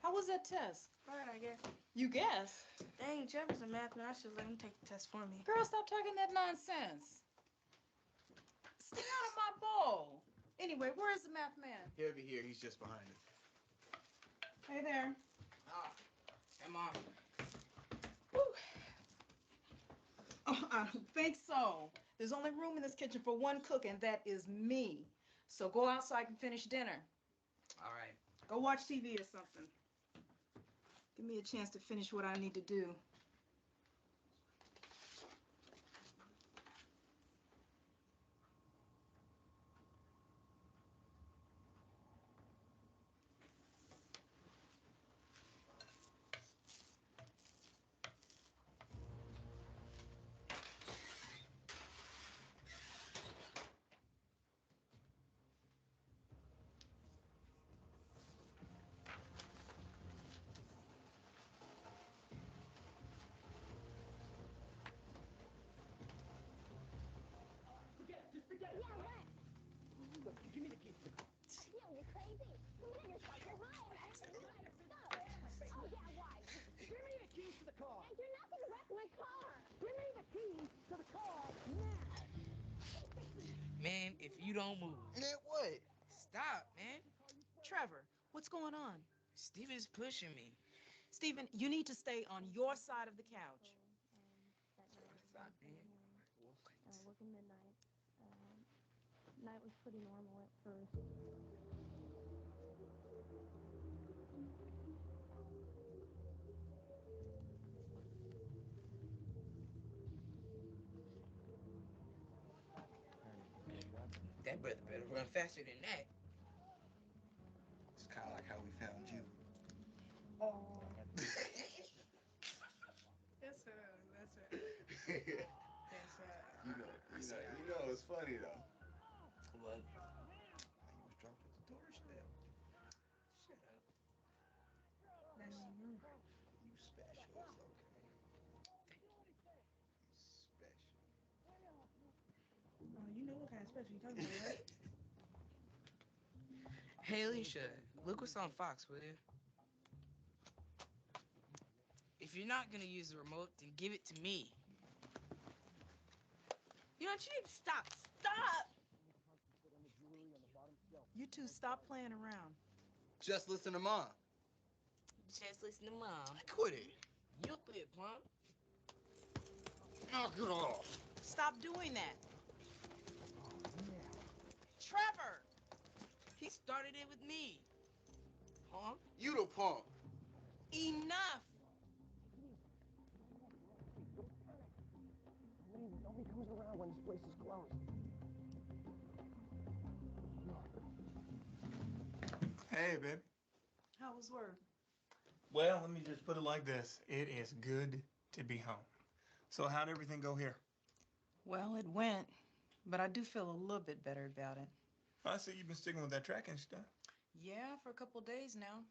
How was that test? fine, I guess. You guess. Dang, Trevor's a math man. I should let him take the test for me. Girl, stop talking that nonsense. Stay out of my bowl. Anyway, where is the math man? He'll be here. He's just behind it. Hey there. Hey, Mom. Whew. Oh, I don't think so. There's only room in this kitchen for one cook, and that is me. So go outside and finish dinner. All right. Go watch TV or something. Give me a chance to finish what I need to do. Man, if you don't move. Man, what? Stop, man. Trevor, what's going on? Steven's pushing me. Stephen, you need to stay on your side of the couch. Stop, man. Working midnight. Night was pretty normal at first. That brother better run faster than that. It's kind of like how we found you. That's right. That's right. That's right. You know, it's funny though. What? He was dropped at the doorstep. Shut up. You special, it's okay. Special. Oh, you know what kind of special you're talking about, right? Hey, Alicia, look what's on Fox, will you? If you're not gonna use the remote, then give it to me. You know what? You need to stop. Stop! You two stop playing around. Just listen to Mom. Just listen to Mom. Quit it. You'll quit, Plum. Knock it off. Stop doing that. Trevor! He started it with me. Punk. You the punk. Enough! Nobody comes around when this place is closed. Hey, baby. How was work? Well, let me just put it like this. It is good to be home. So how'd everything go here? Well, it went, but I do feel a little bit better about it. I see you've been sticking with that tracking stuff. Yeah, for a couple of days now.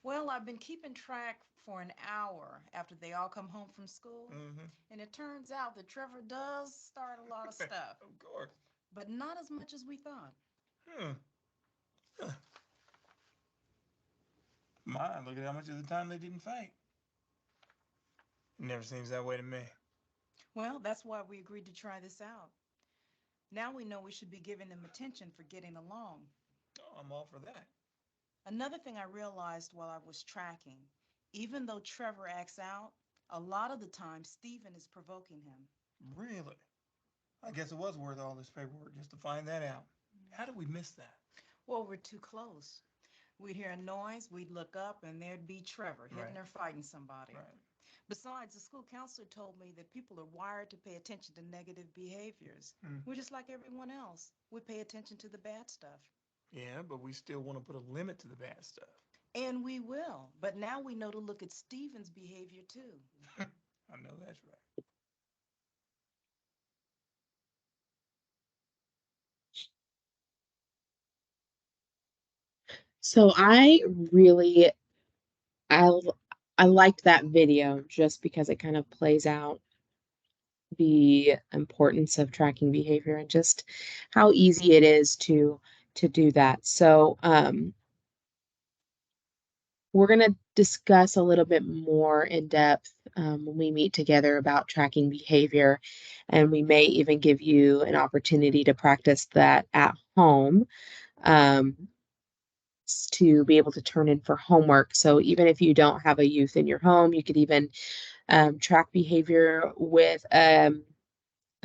Well, I've been keeping track for an hour after they all come home from school. And it turns out that Trevor does start a lot of stuff, of course. but not as much as we thought. Well, mine, look at how much of the time they didn't fight. It never seems that way to me. Well, that's why we agreed to try this out. Now we know we should be giving them attention for getting along. Oh, I'm all for that. Another thing I realized while I was tracking, even though Trevor acts out, a lot of the time Stephen is provoking him. Really? I guess it was worth all this paperwork just to find that out. How did we miss that? Well, we're too close. We'd hear a noise, we'd look up, and there'd be Trevor hitting Right. or fighting somebody. Right. Besides, the school counselor told me that people are wired to pay attention to negative behaviors. Mm. We're just like everyone else. We pay attention to the bad stuff. Yeah, but we still want to put a limit to the bad stuff. And we will. But now we know to look at Stephen's behavior too. I know that's right. So I really I I liked that video just because it kind of plays out the importance of tracking behavior and just how easy it is to do that. So we're going to discuss a little bit more in depth when we meet together about tracking behavior, and we may even give you an opportunity to practice that at home um, to be able to turn in for homework. So even if you don't have a youth in your home, you could even track behavior with a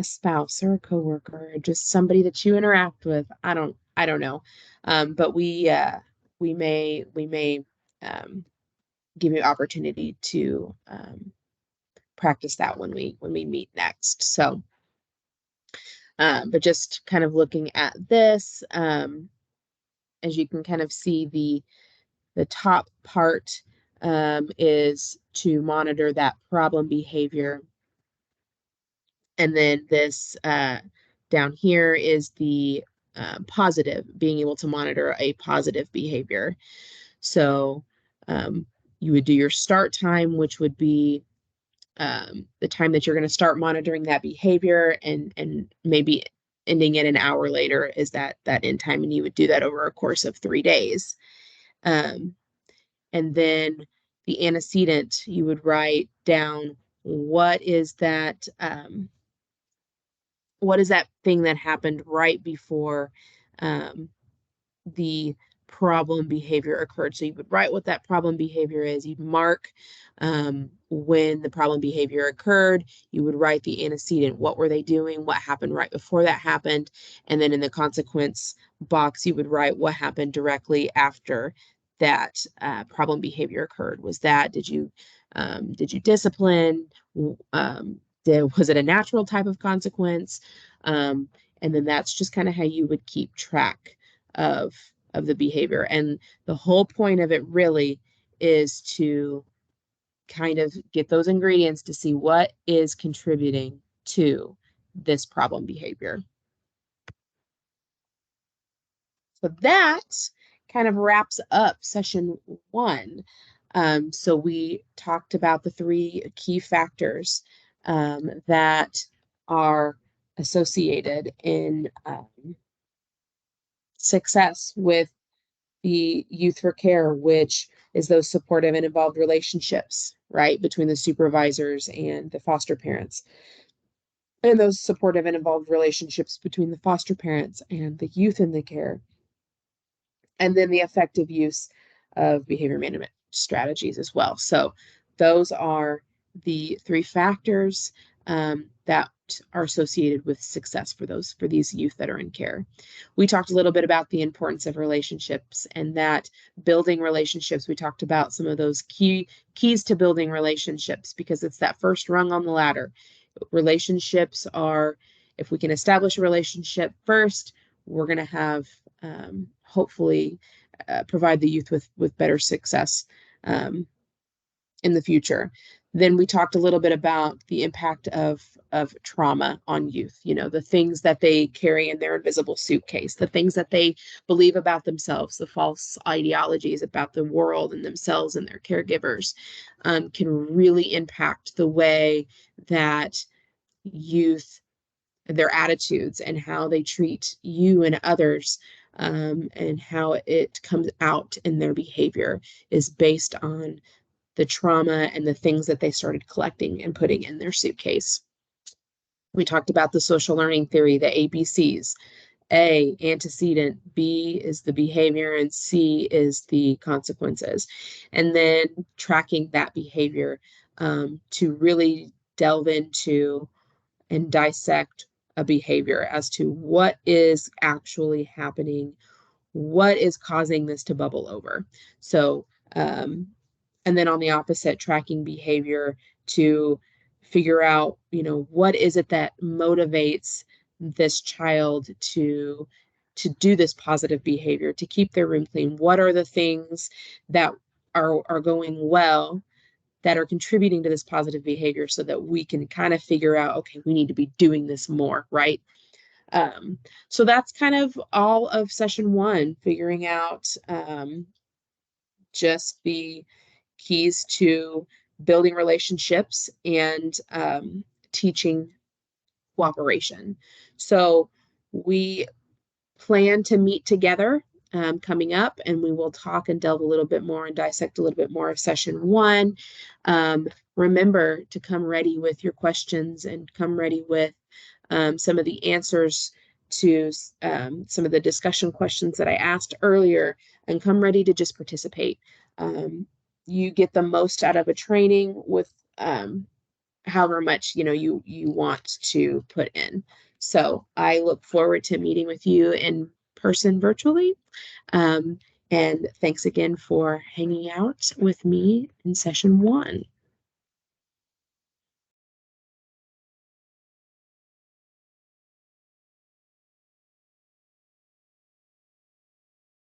spouse or a coworker, or just somebody that you interact with. I don't know, but we may give you opportunity to practice that when we meet next. So, but just kind of looking at this, as you can kind of see, the top part is to monitor that problem behavior. And then this down here is the positive, being able to monitor a positive behavior. So you would do your start time, which would be the time that you're going to start monitoring that behavior, and maybe ending it an hour later is that end time, and you would do that over a course of 3 days. And then the antecedent, you would write down what is that thing that happened right before the problem behavior occurred. So you would write what that problem behavior is. You'd mark when the problem behavior occurred. You would write the antecedent. What were they doing? What happened right before that happened? And then in the consequence box, you would write what happened directly after that problem behavior occurred. Did you discipline? Was it a natural type of consequence? And then that's just kind of how you would keep track of the behavior. And the whole point of it really is to kind of get those ingredients to see what is contributing to this problem behavior. So that kind of wraps up session 1. So we talked about the 3 key factors that are associated in success with the youth for care, which is those supportive and involved relationships, right, between the supervisors and the foster parents, and those supportive and involved relationships between the foster parents and the youth in the care, and then the effective use of behavior management strategies as well. So those are the 3 factors that are associated with success for these youth that are in care. We talked a little bit about the importance of relationships, and that building relationships. We talked about some of those keys to building relationships, because it's that first rung on the ladder. Relationships are, if we can establish a relationship first, we're going to have hopefully provide the youth with better success in the future. Then we talked a little bit about the impact of trauma on youth, the things that they carry in their invisible suitcase, the things that they believe about themselves, the false ideologies about the world and themselves and their caregivers, can really impact the way that youth, their attitudes and how they treat you and others, and how it comes out in their behavior is based on the trauma and the things that they started collecting and putting in their suitcase. We talked about the social learning theory, the ABCs. A, antecedent, B is the behavior, and C is the consequences. And then tracking that behavior to really delve into and dissect a behavior as to what is actually happening, what is causing this to bubble over. So, and then on the opposite, tracking behavior to figure out, what is it that motivates this child to do this positive behavior, to keep their room clean. What are the things that are going well that are contributing to this positive behavior so that we can kind of figure out, okay, we need to be doing this more, right? So that's kind of all of session 1, figuring out just the keys to building relationships and teaching cooperation. So we plan to meet together coming up, and we will talk and delve a little bit more and dissect a little bit more of session 1. Remember to come ready with your questions and come ready with some of the answers to some of the discussion questions that I asked earlier, and come ready to just participate. You get the most out of a training with however much you want to put in. So I look forward to meeting with you in person virtually. And thanks again for hanging out with me in session 1.